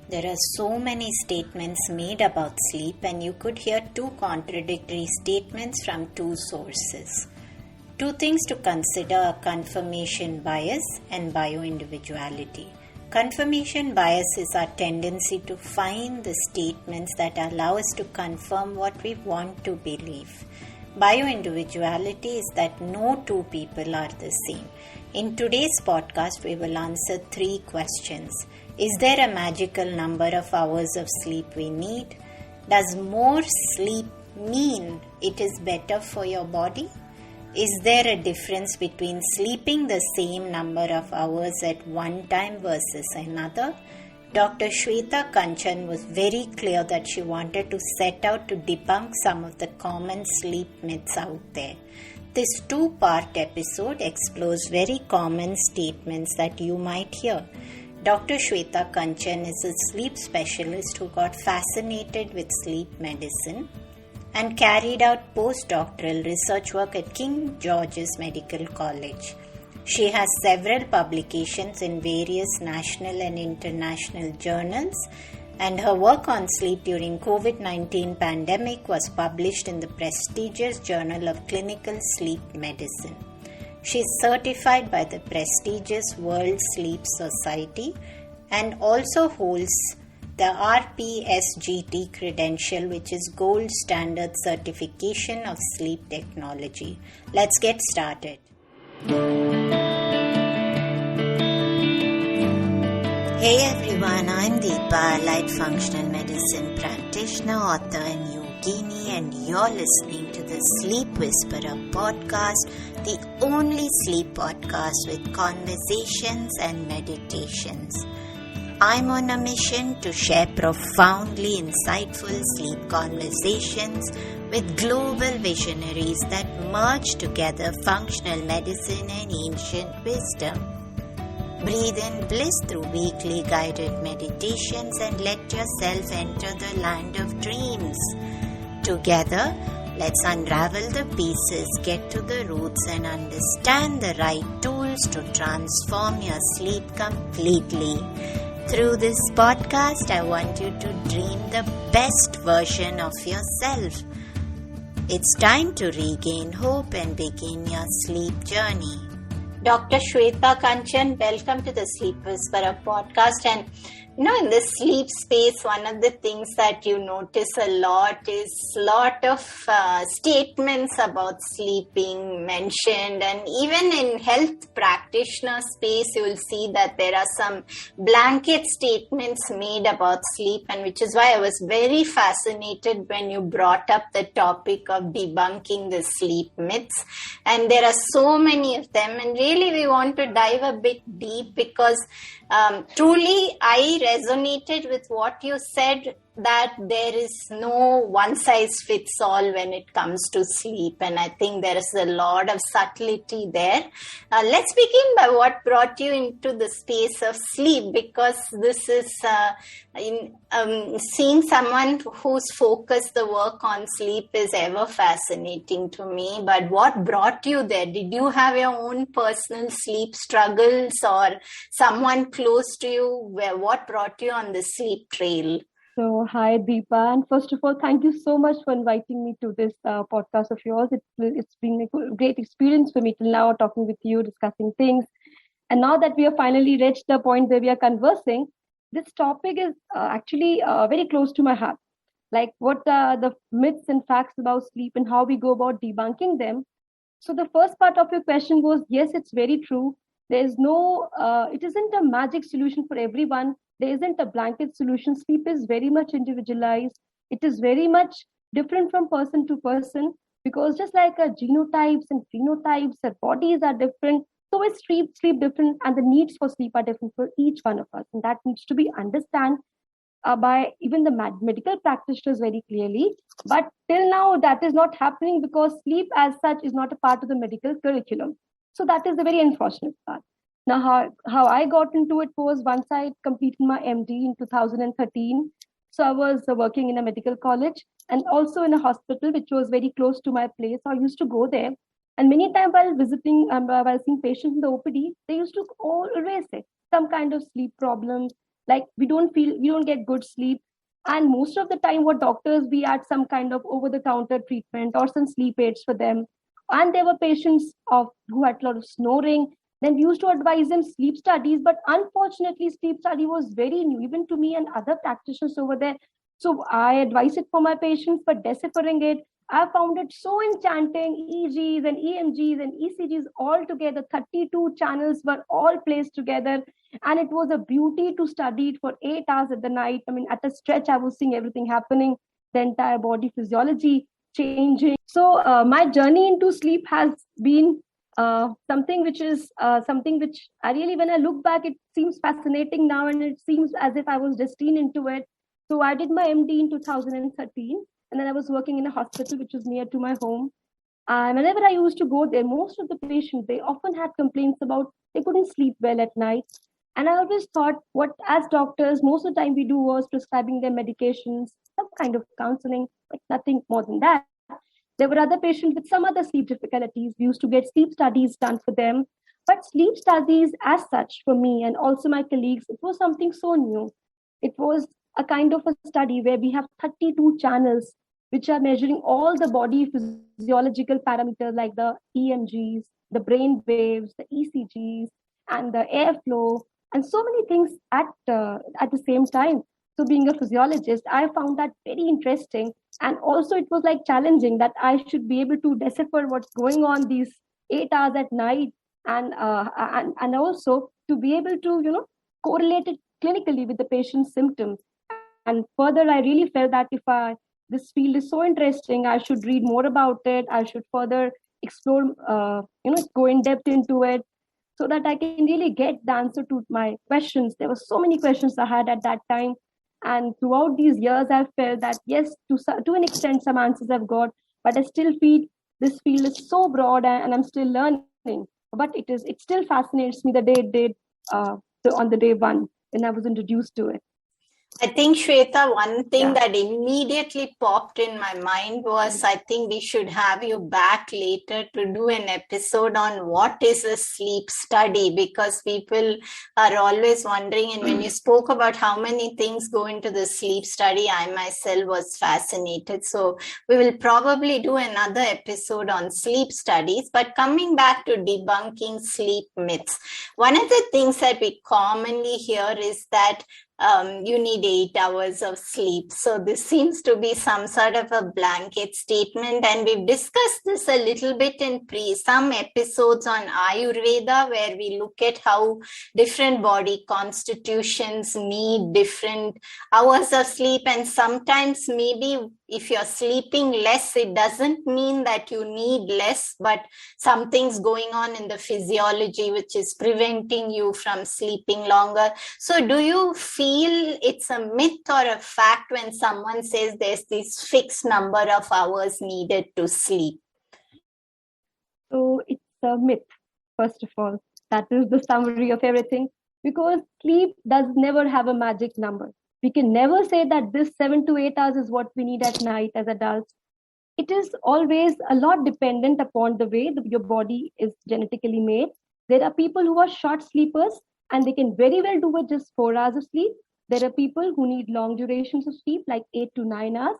There are so many statements made about sleep, and you could hear two contradictory statements from two sources. Two things to consider are confirmation bias and bioindividuality. Confirmation bias is our tendency to find the statements that allow us to confirm what we want to believe. Bioindividuality is that no two people are the same. In today's podcast, we will answer three questions. Is there a magical number of hours of sleep we need? Does more sleep mean it is better for your body? Is there a difference between sleeping the same number of hours at one time versus another? Dr. Shweta Kanchan was very clear that she wanted to set out to debunk some of the common sleep myths out there. This two-part episode explores very common statements that you might hear. Dr. Shweta Kanchan is a sleep specialist who got fascinated with sleep medicine and carried out postdoctoral research work at King George's Medical College. She has several publications in various national and international journals, and her work on sleep during COVID-19 pandemic was published in the prestigious Journal of Clinical Sleep Medicine. She is certified by the prestigious World Sleep Society and also holds the RPSGT credential, which is gold standard certification of sleep technology. Let's get started. Hey everyone, I'm Deepa, Light Functional Medicine practitioner, author and yogini, and you're listening to the Sleep Whisperer podcast, the only sleep podcast with conversations and meditations. I'm on a mission to share profoundly insightful sleep conversations with global visionaries that merge together functional medicine and ancient wisdom. Breathe in bliss through weekly guided meditations and let yourself enter the land of dreams. Together, let's unravel the pieces, get to the roots, and understand the right tools to transform your sleep completely. Through this podcast, I want you to dream the best version of yourself. It's time to regain hope and begin your sleep journey. Dr. Shweta Kanchan, welcome to the Sleep Whisperer podcast. And in the sleep space, one of the things that you notice a lot is statements about sleeping mentioned, and even in health practitioner space, you will see that there are some blanket statements made about sleep, and which is why I was very fascinated when you brought up the topic of debunking the sleep myths. And there are so many of them, and really we want to dive a bit deep because truly I resonated with what you said, that there is no one size fits all when it comes to sleep, and I think there is a lot of subtlety there. Let's begin by what brought you into the space of sleep, because this is seeing someone who's focused the work on sleep is ever fascinating to me. But what brought you there? Did you have your own personal sleep struggles, or someone close to you? What brought you on the sleep trail? So, hi Deepa, and first of all, thank you so much for inviting me to this podcast of yours. It's been a great experience for me till now, talking with you, discussing things. And now that we have finally reached the point where we are conversing, this topic is actually very close to my heart. Like what the myths and facts about sleep and how we go about debunking them. So the first part of your question was, yes, it's very true. There is no, it isn't a magic solution for everyone. There isn't a blanket solution. Sleep is very much individualized. It is very much different from person to person, because just like our genotypes and phenotypes, our bodies are different. So is sleep different, and the needs for sleep are different for each one of us. And that needs to be understood by even the medical practitioners very clearly. But till now, that is not happening because sleep as such is not a part of the medical curriculum. So that is the very unfortunate part. Now, how I got into it was once I completed my MD in 2013. So I was working in a medical college and also in a hospital, which was very close to my place. So I used to go there. And many times while seeing patients in the OPD, they used to always say some kind of sleep problem, like we don't get good sleep. And most of the time what doctors, we had some kind of over the counter treatment or some sleep aids for them. And there were patients of who had a lot of snoring. Then we used to advise them sleep studies, but unfortunately sleep study was very new even to me and other practitioners over there. So I advise it for my patients, but deciphering it, I found it so enchanting. EGs and EMGs and ECGs all together, 32 channels were all placed together. And it was a beauty to study it for 8 hours at the night. I mean, at a stretch, I was seeing everything happening, the entire body physiology changing. So my journey into sleep has been something which is something which I really, when I look back, it seems fascinating now, and it seems as if I was destined into it. So I did my MD in 2013, and then I was working in a hospital which was near to my home. And whenever I used to go there, most of the patients, they often had complaints about they couldn't sleep well at night. And I always thought, what as doctors, most of the time we do was prescribing them medications, some kind of counseling, but nothing more than that. There were other patients with some other sleep difficulties. We used to get sleep studies done for them. But sleep studies, as such, for me and also my colleagues, it was something so new. It was a kind of a study where we have 32 channels which are measuring all the body physiological parameters like the EMGs, the brain waves, the ECGs, and the airflow, and so many things at the same time. So being a physiologist, I found that very interesting. And also it was like challenging that I should be able to decipher what's going on these 8 hours at night, and also to be able to, correlate it clinically with the patient's symptoms. And further, I really felt that if this field is so interesting, I should read more about it. I should further explore, go in depth into it, so that I can really get the answer to my questions. There were so many questions I had at that time. And throughout these years, I've felt that, yes, to an extent, some answers I've got, but I still feel this field is so broad, and I'm still learning. But it still fascinates me the day it did, on the day one when I was introduced to it. I think, Shweta, one thing that immediately popped in my mind was, I think we should have you back later to do an episode on what is a sleep study, because people are always wondering. And when you spoke about how many things go into the sleep study, I myself was fascinated. So we will probably do another episode on sleep studies. But coming back to debunking sleep myths, one of the things that we commonly hear is that you need 8 hours of sleep. So this seems to be some sort of a blanket statement. And we've discussed this a little bit in some episodes on Ayurveda, where we look at how different body constitutions need different hours of sleep. And sometimes maybe if you're sleeping less, it doesn't mean that you need less, but something's going on in the physiology which is preventing you from sleeping longer. So do you feel it's a myth or a fact when someone says there's this fixed number of hours needed to sleep? So it's a myth, first of all. That is the summary of everything, because sleep does never have a magic number. We can never say that this 7 to 8 hours is what we need at night as adults. It is always a lot dependent upon the way your body is genetically made. There are people who are short sleepers and they can very well do with just 4 hours of sleep. There are people who need long durations of sleep, like 8 to 9 hours.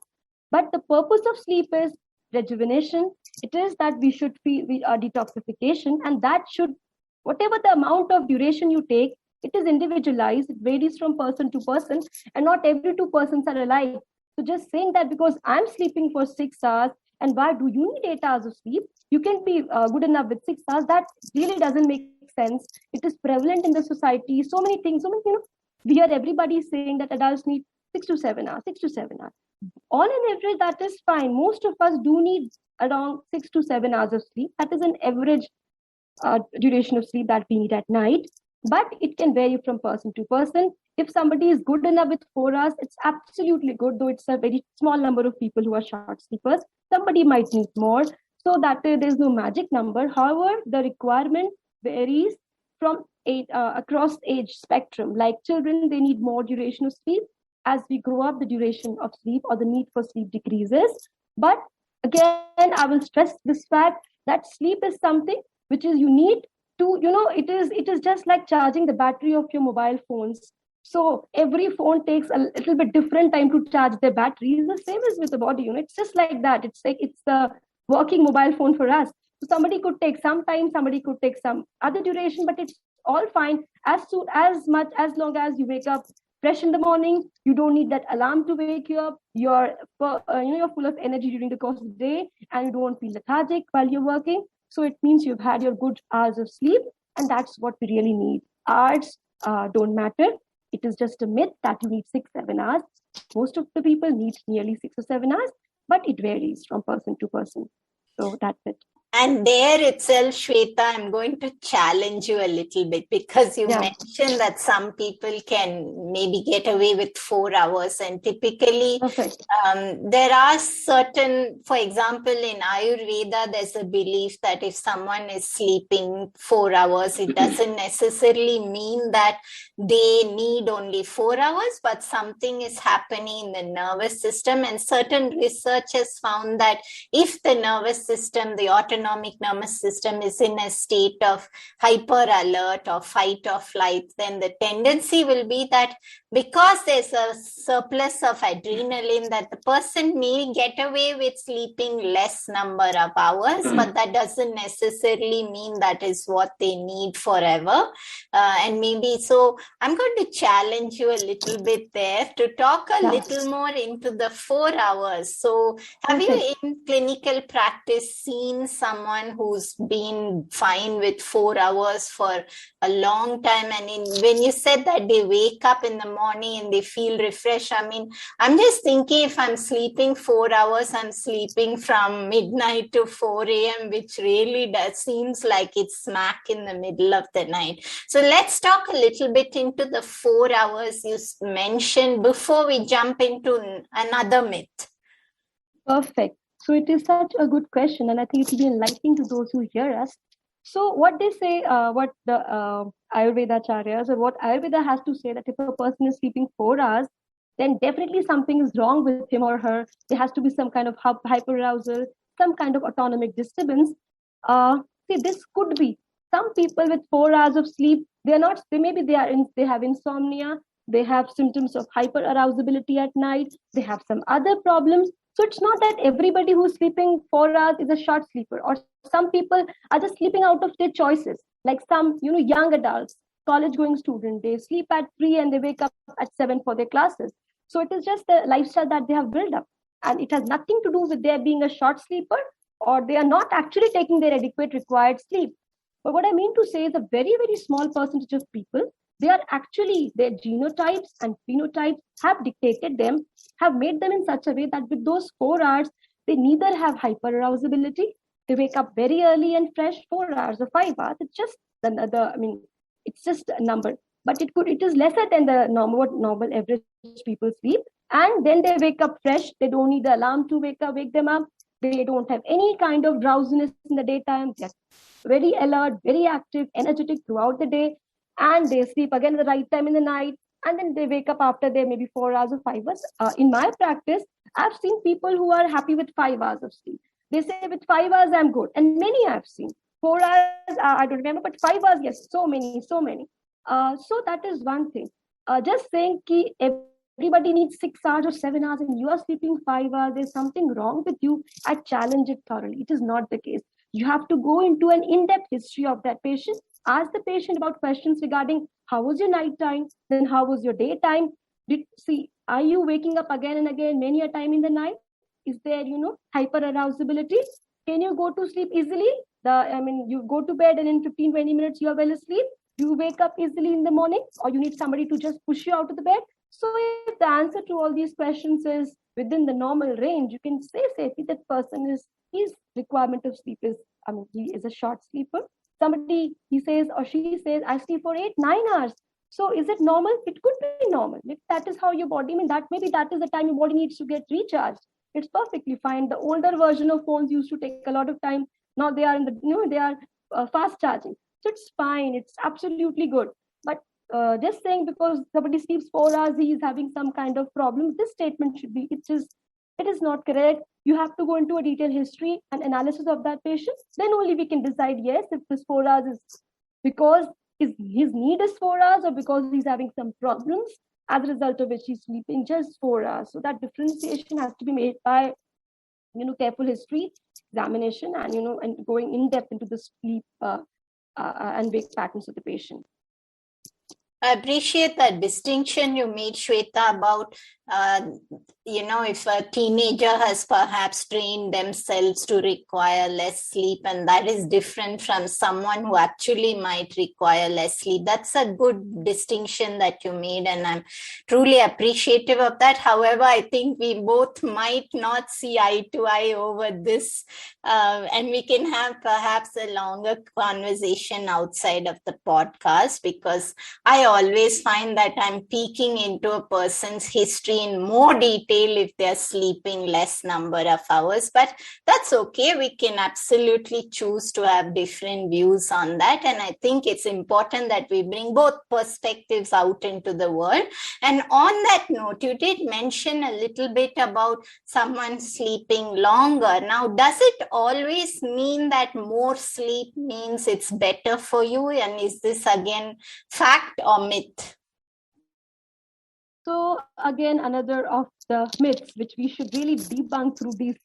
But the purpose of sleep is rejuvenation. It is that we should feel detoxification, and that should, whatever the amount of duration you take, it is individualized. It varies from person to person, and not every two persons are alike. So just saying that because I'm sleeping for 6 hours, and why do you need 8 hours of sleep? You can be good enough with 6 hours. That really doesn't make sense. It is prevalent in the society. So many things. We hear everybody saying that adults need 6 to 7 hours, 6 to 7 hours. On an average, that is fine. Most of us do need around 6 to 7 hours of sleep. That is an average duration of sleep that we need at night. But it can vary from person to person. If somebody is good enough with 4 hours, it's absolutely good, though it's a very small number of people who are short sleepers. Somebody might need more. So that there's no magic number. However, the requirement varies from across age spectrum. Like children, they need more duration of sleep. As we grow up, the duration of sleep or the need for sleep decreases. But again, I will stress this fact that sleep is something which is you need to, it is just like charging the battery of your mobile phones. So every phone takes a little bit different time to charge their battery. It's the same as with the body, it's just like that. It's like it's the working mobile phone for us. So somebody could take some time, somebody could take some other duration, but it's all fine as long as you wake up fresh in the morning. You don't need that alarm to wake you up. You're full of energy during the course of the day, and you don't feel lethargic while you're working. So it means you've had your good hours of sleep, and that's what we really need. Hours don't matter. It is just a myth that you need 6-7 hours. Most of the people need nearly 6 or 7 hours, but it varies from person to person. So that's it. And there itself, Shweta, I'm going to challenge you a little bit, because you mentioned that some people can maybe get away with 4 hours, and typically there are certain, for example, in Ayurveda, there's a belief that if someone is sleeping 4 hours, it doesn't necessarily mean that they need only 4 hours, but something is happening in the nervous system. And certain research has found that if the nervous system, the autonomic nervous system, is in a state of hyper alert or fight or flight, then the tendency will be that because there's a surplus of adrenaline, that the person may get away with sleeping less number of hours, but that doesn't necessarily mean that is what they need forever. And maybe so I'm going to challenge you a little bit there to talk a little more into the 4 hours. So have you in clinical practice seen someone who's been fine with 4 hours for a long time? And when you said that they wake up in the morning and they feel refreshed, I mean, I'm just thinking if I'm sleeping 4 hours, I'm sleeping from midnight to 4 a.m., which really seems like it's smack in the middle of the night. So let's talk a little bit into the 4 hours you mentioned before we jump into another myth. Perfect. So it is such a good question, and I think it will be enlightening to those who hear us. So what they say, what the Ayurveda Acharyas, or what Ayurveda has to say, that if a person is sleeping 4 hours, then definitely something is wrong with him or her. There has to be some kind of hyperarousal, some kind of autonomic disturbance. See, this could be some people with 4 hours of sleep. They have insomnia. They have symptoms of hyperarousability at night. They have some other problems. So it's not that everybody who's sleeping 4 hours is a short sleeper, or some people are just sleeping out of their choices. Like some, young adults, college-going students, they sleep at 3 and they wake up at 7 for their classes. So it is just the lifestyle that they have built up, and it has nothing to do with their being a short sleeper, or they are not actually taking their adequate required sleep. But what I mean to say is a very, very small percentage of people, they are actually, their genotypes and phenotypes have dictated them, have made them in such a way that with those 4 hours, they neither have hyperarousability, they wake up very early and fresh. 4 hours or 5 hours, it's just it's just a number, but it is lesser than the normal average people sleep. And then they wake up fresh. They don't need the alarm to wake them up. They don't have any kind of drowsiness in the daytime. They're very alert, very active, energetic throughout the day. And they sleep again at the right time in the night. And then they wake up after their maybe 4 hours or 5 hours. In my practice, I've seen people who are happy with 5 hours of sleep. They say with 5 hours, I'm good. And many I've seen. 4 hours, I don't remember, but 5 hours, yes, so many. So that is one thing. Just saying ki everybody needs 6 hours or 7 hours and you are sleeping 5 hours, there's something wrong with you. I challenge it thoroughly. It is not the case. You have to go into an in-depth history of that patient. Ask the patient about questions regarding how was your night time, then how was your daytime. Are you waking up again and again many a time in the night? Is there, hyperarousability? Can you go to sleep easily? You go to bed and in 15-20 minutes you are well asleep. You wake up easily in the morning, or you need somebody to just push you out of the bed. So if the answer to all these questions is within the normal range, you can say safely that person his requirement of sleep is, he is a short sleeper. Somebody, he says or she says, I sleep for 8-9 hours. So is it normal? It could be normal. If that is how your body, that is the time your body needs to get recharged. It's perfectly fine. The older version of phones used to take a lot of time. Now they are they are fast charging. So it's fine. It's absolutely good. But just saying because somebody sleeps 4 hours, he is having some kind of problem. This statement should be, it is not correct. You have to go into a detailed history and analysis of that patient. Then only we can decide, yes, if this 4 hours is because is his need is 4 hours, or because he's having some problems, as a result of which he's sleeping just 4 hours. So that differentiation has to be made by careful history examination, and and going in depth into the sleep and wake patterns of the patient. I appreciate that distinction you made, Shweta, about, if a teenager has perhaps trained themselves to require less sleep, and that is different from someone who actually might require less sleep. That's a good distinction that you made, and I'm truly appreciative of that. However, I think we both might not see eye to eye over this, and we can have perhaps a longer conversation outside of the podcast, because I always find that I'm peeking into a person's history in more detail if they're sleeping less number of hours. But that's okay. We can absolutely choose to have different views on that. And I think it's important that we bring both perspectives out into the world. And on that note, you did mention a little bit about someone sleeping longer. Now, does it always mean that more sleep means it's better for you? And is this again fact or myth? So again, another of the myths which we should really debunk through these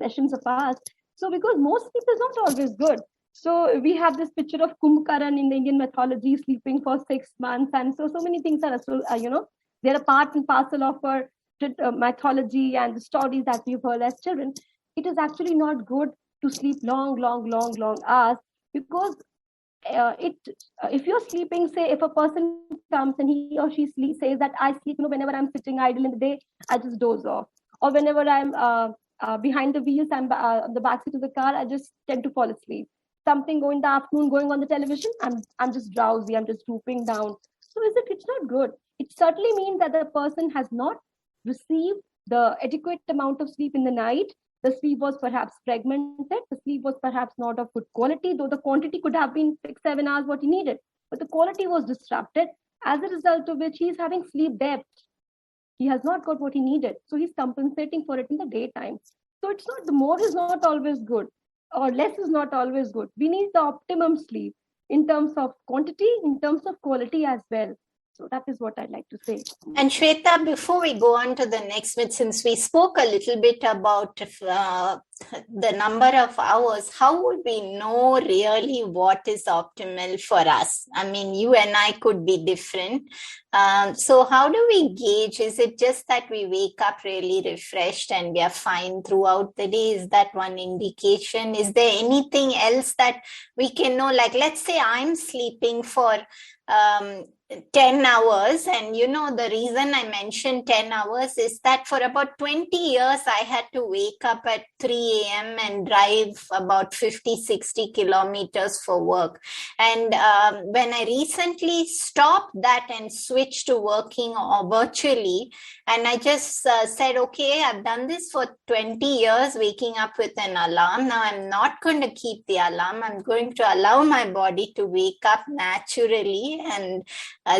sessions of ours. So because most sleep is not always good. So we have this picture of Kumbhakaran in the Indian mythology sleeping for 6 months, and so many things are they're a part and parcel of our mythology and the stories that we've heard as children. It is actually not good to sleep long hours, because if you're sleeping, say if a person comes and he or she says that I sleep, whenever I'm sitting idle in the day, I just doze off, or whenever I'm behind the wheels, I'm the backseat of the car, I just tend to fall asleep. Something going in the afternoon, going on the television, I'm just drowsy, I'm just drooping down. So it's not good. It certainly means that the person has not received the adequate amount of sleep in the night. The sleep was perhaps fragmented. The sleep was perhaps not of good quality, though the quantity could have been 6-7 hours what he needed. But the quality was disrupted, as a result of which he's having sleep debt. He has not got what he needed. So he's compensating for it in the daytime. So it's not, the more is not always good, or less is not always good. We need the optimum sleep in terms of quantity, in terms of quality as well. So that is what I'd like to say. And Shweta, before we go on to the next bit, since we spoke a little bit about the number of hours, how would we know really what is optimal for us? I mean, you and I could be different. So how do we gauge? Is it just that we wake up really refreshed and we are fine throughout the day? Is that one indication? Is there anything else that we can know? Like, let's say I'm sleeping for 10 hours, and the reason I mentioned 10 hours is that for about 20 years I had to wake up at 3 a.m. and drive about 50-60 kilometers for work. And when I recently stopped that and switched to working virtually, and I just said, okay, I've done this for 20 years, waking up with an alarm. Now I'm not going to keep the alarm. I'm going to allow my body to wake up naturally, and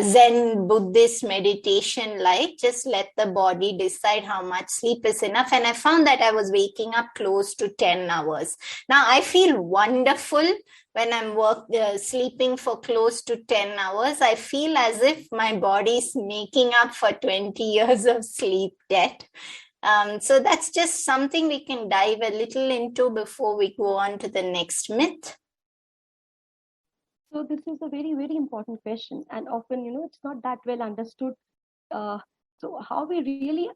Zen Buddhist meditation like, just let the body decide how much sleep is enough. And I found that I was waking up close to 10 hours. Now I feel wonderful when I'm sleeping for close to 10 hours. I feel as if my body is making up for 20 years of sleep debt. So that's just something we can dive a little into before we go on to the next myth. So this is a very, very important question, and often, it's not that well understood. So how we really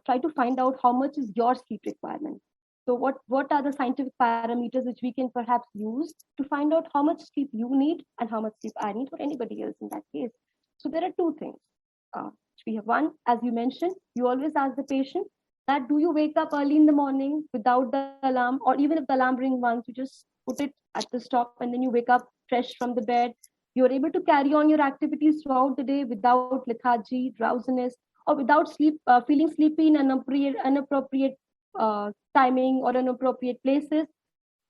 try to find out how much is your sleep requirement. So what are the scientific parameters which we can perhaps use to find out how much sleep you need and how much sleep I need, or anybody else in that case? So there are two things. We have one, as you mentioned, you always ask the patient that, do you wake up early in the morning without the alarm, or even if the alarm rings once, you just put it at the stop and then you wake up fresh from the bed. You're able to carry on your activities throughout the day without lethargy, drowsiness, or without feeling sleepy in inappropriate timing or inappropriate places.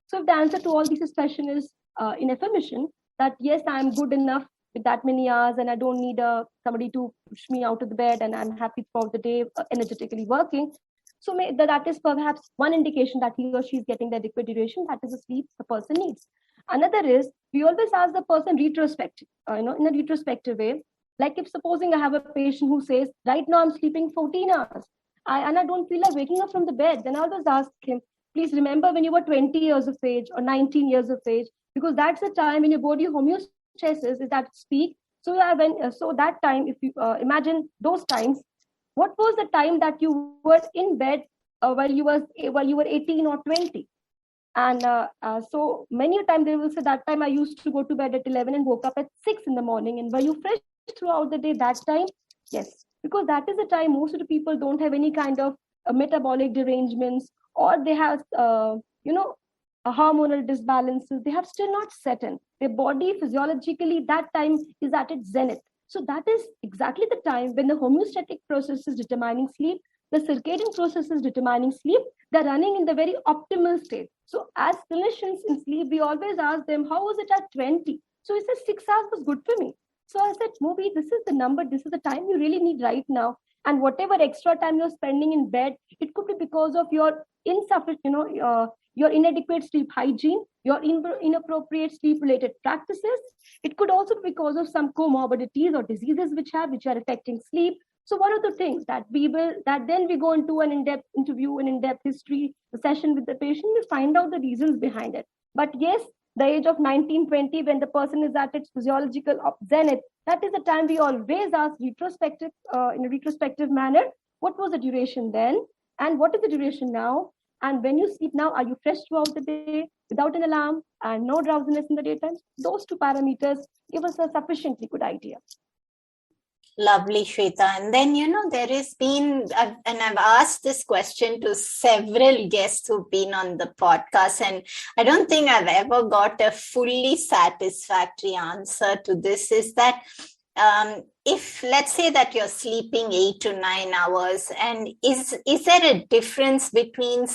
So if the answer to all these questions is in affirmation, that yes, I'm good enough with that many hours and I don't need somebody to push me out of the bed, and I'm happy throughout the day, energetically working. So that is perhaps one indication that he or she is getting the adequate duration, that is the sleep the person needs. Another is, we always ask the person retrospective, in a retrospective way. Like if supposing I have a patient who says, right now I'm sleeping 14 hours, and I don't feel like waking up from the bed, then I always ask him, please remember when you were 20 years of age or 19 years of age, because that's the time when your body homeostasis is at its peak. So yeah, so that time, if you imagine those times, what was the time that you were in bed while you were 18 or 20? And so many a time they will say, that time I used to go to bed at 11 and woke up at 6 in the morning. And were you fresh throughout the day that time? Yes, because that is the time most of the people don't have any kind of metabolic derangements, or they have, a hormonal disbalances. They have still not set in. Their body physiologically that time is at its zenith. So that is exactly the time when the homeostatic process is determining sleep, the circadian process is determining sleep. They're running in the very optimal state. So as clinicians in sleep, we always ask them, how was it at 20? So he says 6 hours was good for me. So I said, Moby, this is the number, this is the time you really need right now. And whatever extra time you're spending in bed, it could be because of your insufficient, your inadequate sleep hygiene, your inappropriate sleep-related practices. It could also be because of some comorbidities or diseases which are affecting sleep. So one of the things that then we go into an in-depth interview, an in-depth history session with the patient, we find out the reasons behind it. But yes, the age of 19, 20, when the person is at its physiological zenith, that is the time we always ask in a retrospective manner, what was the duration then? And what is the duration now? And when you sleep now, are you fresh throughout the day without an alarm and no drowsiness in the daytime? Those two parameters give us a sufficiently good idea. Lovely, Shweta. And then, there has been, and I've asked this question to several guests who've been on the podcast, and I don't think I've ever got a fully satisfactory answer to this, is that if let's say that you're sleeping 8 to 9 hours, and is there a difference between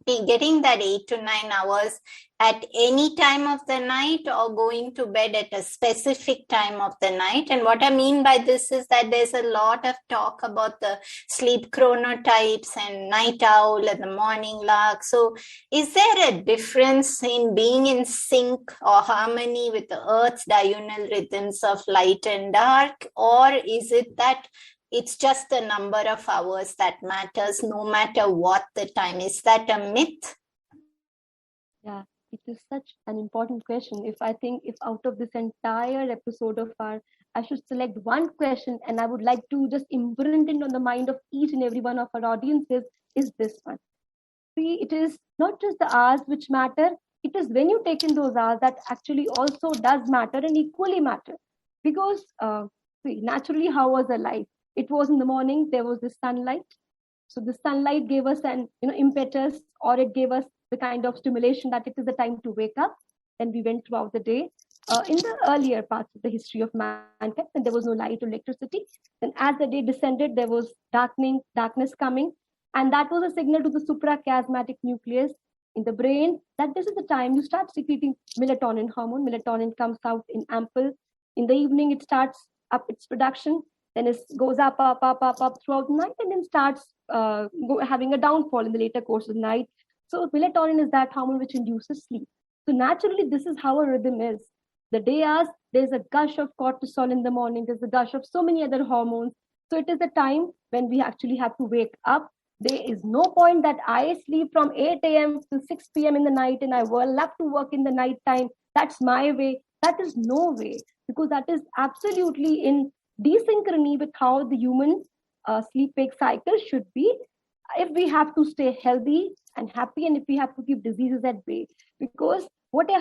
getting that 8 to 9 hours at any time of the night or going to bed at a specific time of the night? And what I mean by this is that there's a lot of talk about the sleep chronotypes and night owl and the morning lark. So is there a difference in being in sync or harmony with the Earth's diurnal rhythms of light and dark? Or is it that it's just the number of hours that matters no matter what the time? Is that a myth? Yeah, it is such an important question. If out of this entire episode of I should select one question and I would like to just imprint it on the mind of each and every one of our audiences, is this one. See, it is not just the hours which matter, it is when you take in those hours that actually also does matter and equally matter. Because naturally, how was our life? It was in the morning, there was the sunlight. So the sunlight gave us an impetus, or it gave us the kind of stimulation that it is the time to wake up. And we went throughout the day. In the earlier parts of the history of mankind, and there was no light or electricity. Then as the day descended, there was darkness coming. And that was a signal to the suprachiasmatic nucleus in the brain that this is the time you start secreting melatonin hormone. Melatonin comes out in ample. In the evening, it starts up its production. Then it goes up throughout the night, and then starts having a downfall in the later course of the night. So melatonin is that hormone which induces sleep. So naturally, this is how a rhythm is. The day as there's a gush of cortisol in the morning, there's a gush of so many other hormones. So it is the time when we actually have to wake up. There is no point that I sleep from 8 a.m. to 6 p.m. in the night and I will love to work in the night time. That's my way. That is no way, because that is absolutely in desynchrony with how the human sleep-wake cycle should be, if we have to stay healthy and happy, and if we have to keep diseases at bay. Because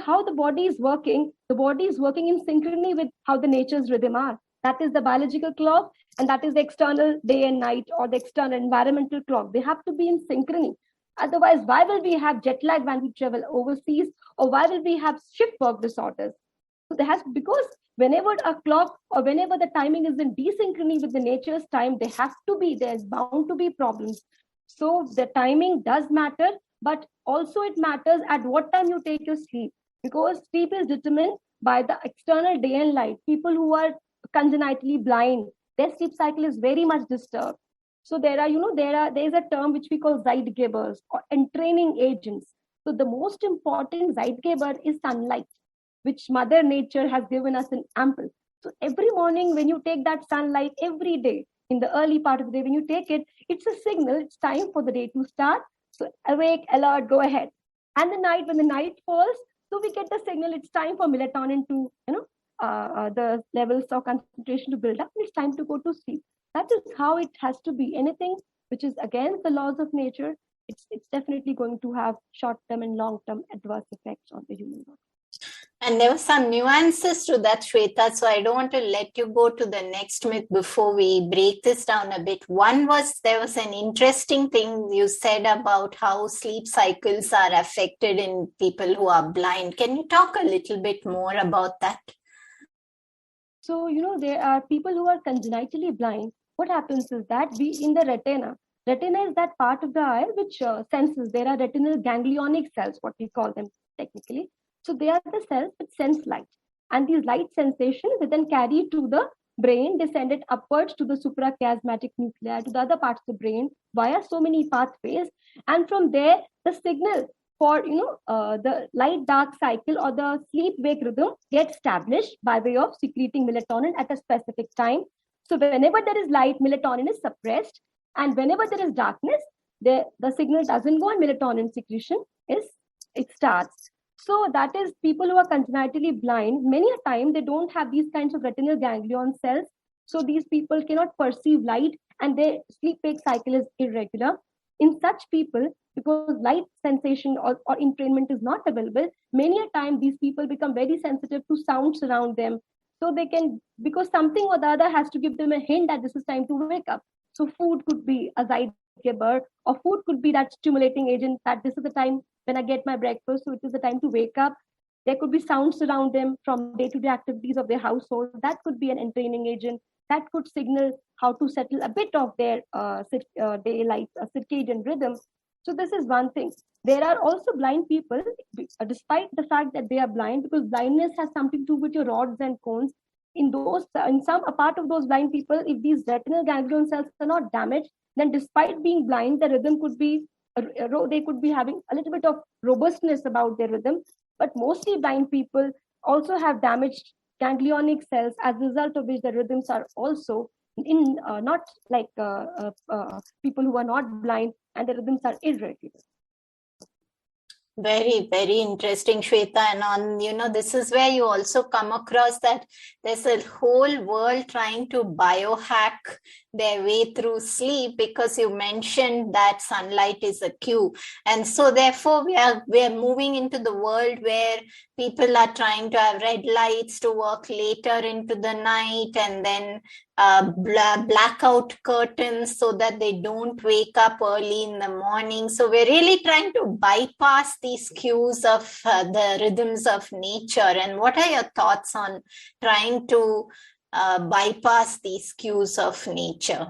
how the body is working in synchrony with how the nature's rhythm are. That is the biological clock, and that is the external day and night, or the external environmental clock. They have to be in synchrony. Otherwise, why will we have jet lag when we travel overseas, or why will we have shift work disorders? So because whenever a clock or whenever the timing is in desynchrony with the nature's time, there's bound to be problems. So the timing does matter, but also it matters at what time you take your sleep, because sleep is determined by the external day and light. People who are congenitally blind, their sleep cycle is very much disturbed. So there is a term which we call Zeitgebers, or entraining agents. So the most important Zeitgeber is sunlight. which Mother Nature has given us in ample. So every morning when you take that sunlight every day, in the early part of the day, when you take it, it's a signal, it's time for the day to start. So awake, alert, go ahead. And the night, when the night falls, so we get the signal, it's time for melatonin to, the levels of concentration to build up. It's time to go to sleep. That is how it has to be. Anything which is against the laws of nature, it's definitely going to have short-term and long-term adverse effects on the human body. And there were some nuances to that, Shweta, so I don't want to let you go to the next myth before we break this down a bit. One was, there was an interesting thing you said about how sleep cycles are affected in people who are blind. Can you talk a little bit more about that? So, there are people who are congenitally blind. What happens is that in the retina is that part of the eye which senses. There are retinal ganglionic cells, what we call them technically. So they are the cells that sense light. And these light sensations are then carried to the brain, descended upwards to the suprachiasmatic nuclei, to the other parts of the brain via so many pathways. And from there, the signal for the light-dark cycle or the sleep-wake rhythm gets established by way of secreting melatonin at a specific time. So whenever there is light, melatonin is suppressed. And whenever there is darkness, the signal doesn't go and melatonin secretion starts. So that is people who are congenitally blind. Many a time they don't have these kinds of retinal ganglion cells. So these people cannot perceive light and their sleep-wake cycle is irregular. In such people, because light sensation or entrainment is not available, many a time these people become very sensitive to sounds around them. So they can, because something or the other has to give them a hint that this is time to wake up. So food could be a zeitgeber, or food could be that stimulating agent that this is the time when I get my breakfast, so it is the time to wake up. There could be sounds around them from day-to-day activities of their household. That could be an entraining agent. That could signal how to settle a bit of their daylight circadian rhythm. So this is one thing. There are also blind people, despite the fact that they are blind, because blindness has something to do with your rods and cones. In a part of those blind people, if these retinal ganglion cells are not damaged, then despite being blind, the rhythm could be, they could be having a little bit of robustness about their rhythm. But mostly blind people also have damaged ganglionic cells, as a result of which the rhythms are also not like people who are not blind, and the rhythms are irregular. Very, very interesting, Shweta. And on, this is where you also come across that there's a whole world trying to biohack their way through sleep, because you mentioned that sunlight is a cue. And so therefore we are moving into the world where people are trying to have red lights to work later into the night, and then blackout curtains so that they don't wake up early in the morning. So we're really trying to bypass these cues of the rhythms of nature. And what are your thoughts on trying to bypass these cues of nature?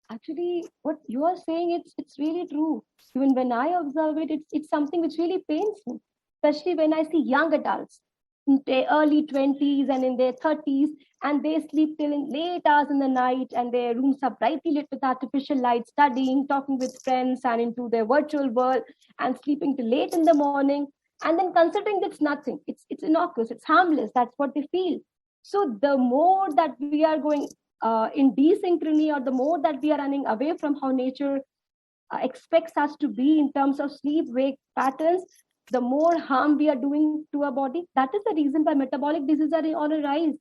Actually, what you are saying, it's really true. Even when I observe it, it's something which really pains me, especially when I see young adults in their early 20s and in their 30s, and they sleep till in late hours in the night, and their rooms are brightly lit with artificial light, studying, talking with friends, and into their virtual world, and sleeping till late in the morning, and then considering it's nothing, it's innocuous, it's harmless. That's what they feel. So the more that we are going in desynchrony, or the more that we are running away from how nature expects us to be in terms of sleep-wake patterns, the more harm we are doing to our body. That is the reason why metabolic diseases are on a rise.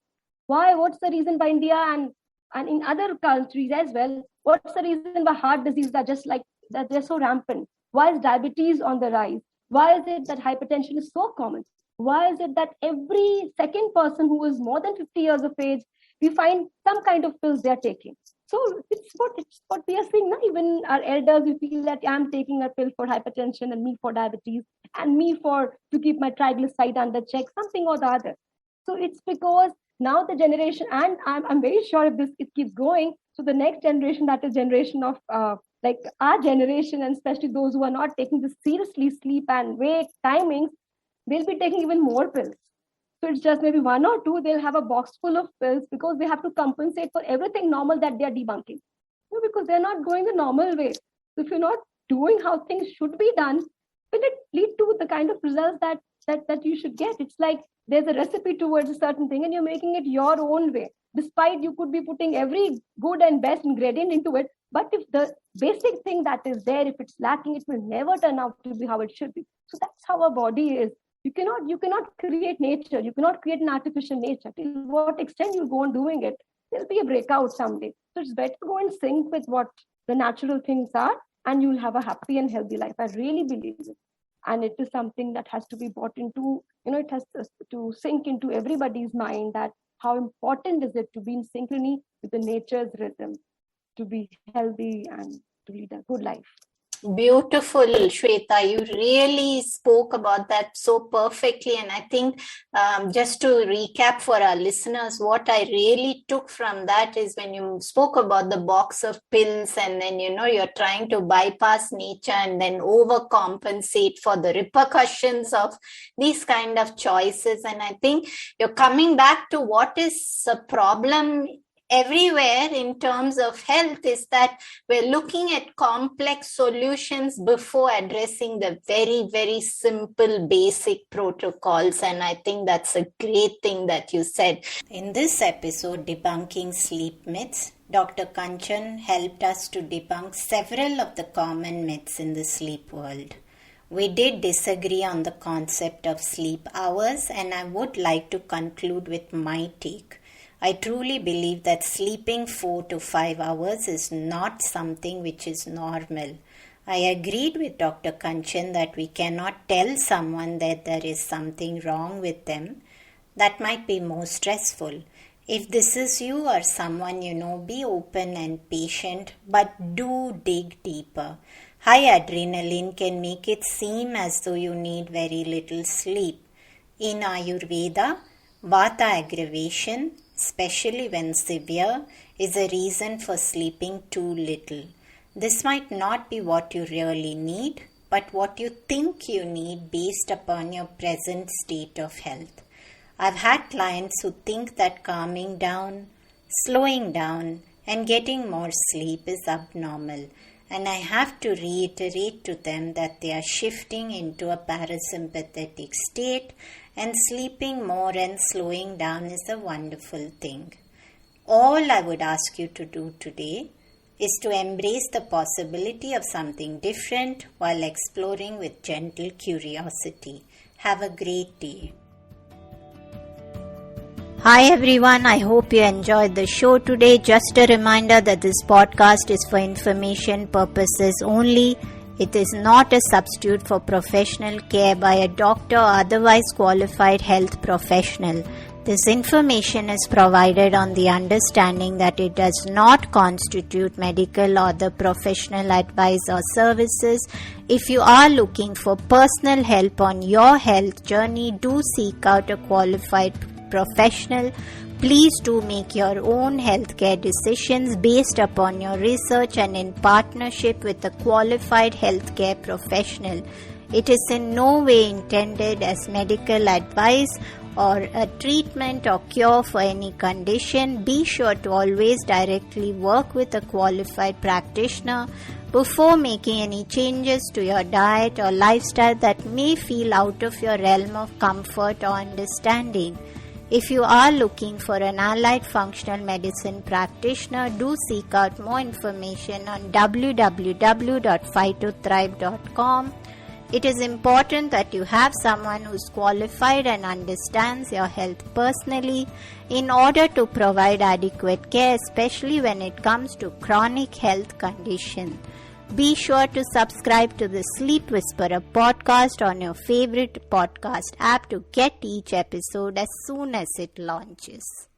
Why? What's the reason why India and in other countries as well? What's the reason why heart diseases are just like that? They're so rampant. Why is diabetes on the rise? Why is it that hypertension is so common? Why is it that every second person who is more than 50 years of age, we find some kind of pills they are taking? So it's what we are seeing now. Even our elders, we feel that I'm taking a pill for hypertension, and me for diabetes, and me to keep my triglyceride under check, something or the other. So it's because now the generation, and I'm very sure if it keeps going, so the next generation, that is generation of like our generation, and especially those who are not taking this seriously, sleep and wake timings, they'll be taking even more pills. So it's just maybe one or two, they'll have a box full of pills, because they have to compensate for everything normal that they're debunking. Because they're not going the normal way. So if you're not doing how things should be done, will it lead to the kind of results that that you should get. It's like there's a recipe towards a certain thing and you're making it your own way. Despite you could be putting every good and best ingredient into it, but if the basic thing that is there, if it's lacking, it will never turn out to be how it should be. So that's how our body is. You cannot create nature. You cannot create an artificial nature. Till what extent you go on doing it, there'll be a breakout someday. So it's better to go and sync with what the natural things are, and you'll have a happy and healthy life. I really believe it. And it is something that has to be brought into, it has to sink into everybody's mind, that how important is it to be in synchrony with the nature's rhythm, to be healthy and to lead a good life. Beautiful, Shweta. You really spoke about that so perfectly. And I think just to recap for our listeners, what I really took from that is when you spoke about the box of pills and then, you're trying to bypass nature and then overcompensate for the repercussions of these kind of choices. And I think you're coming back to what is a problem everywhere in terms of health is that we're looking at complex solutions before addressing the very, very simple basic protocols. And I think that's a great thing that you said. In this episode, Debunking Sleep Myths, Dr. Kanchan helped us to debunk several of the common myths in the sleep world. We did disagree on the concept of sleep hours, and I would like to conclude with my take. I truly believe that sleeping 4 to 5 hours is not something which is normal. I agreed with Dr. Kanchan that we cannot tell someone that there is something wrong with them. That might be more stressful. If this is you or someone you know, be open and patient, but do dig deeper. High adrenaline can make it seem as though you need very little sleep. In Ayurveda, Vata aggravation, especially when severe, is a reason for sleeping too little. This might not be what you really need, but what you think you need based upon your present state of health. I've had clients who think that calming down, slowing down, and getting more sleep is abnormal, and I have to reiterate to them that they are shifting into a parasympathetic state, and sleeping more and slowing down is a wonderful thing. All I would ask you to do today is to embrace the possibility of something different while exploring with gentle curiosity. Have a great day. Hi everyone, I hope you enjoyed the show today. Just a reminder that this podcast is for information purposes only. It is not a substitute for professional care by a doctor or otherwise qualified health professional. This information is provided on the understanding that it does not constitute medical or other professional advice or services. If you are looking for personal help on your health journey, do seek out a qualified professional. Please do make your own healthcare decisions based upon your research and in partnership with a qualified healthcare professional. It is in no way intended as medical advice or a treatment or cure for any condition. Be sure to always directly work with a qualified practitioner before making any changes to your diet or lifestyle that may feel out of your realm of comfort or understanding. If you are looking for an allied functional medicine practitioner, do seek out more information on www.phytothrive.com. It is important that you have someone who is qualified and understands your health personally in order to provide adequate care, especially when it comes to chronic health conditions. Be sure to subscribe to the Sleep Whisperer podcast on your favorite podcast app to get each episode as soon as it launches.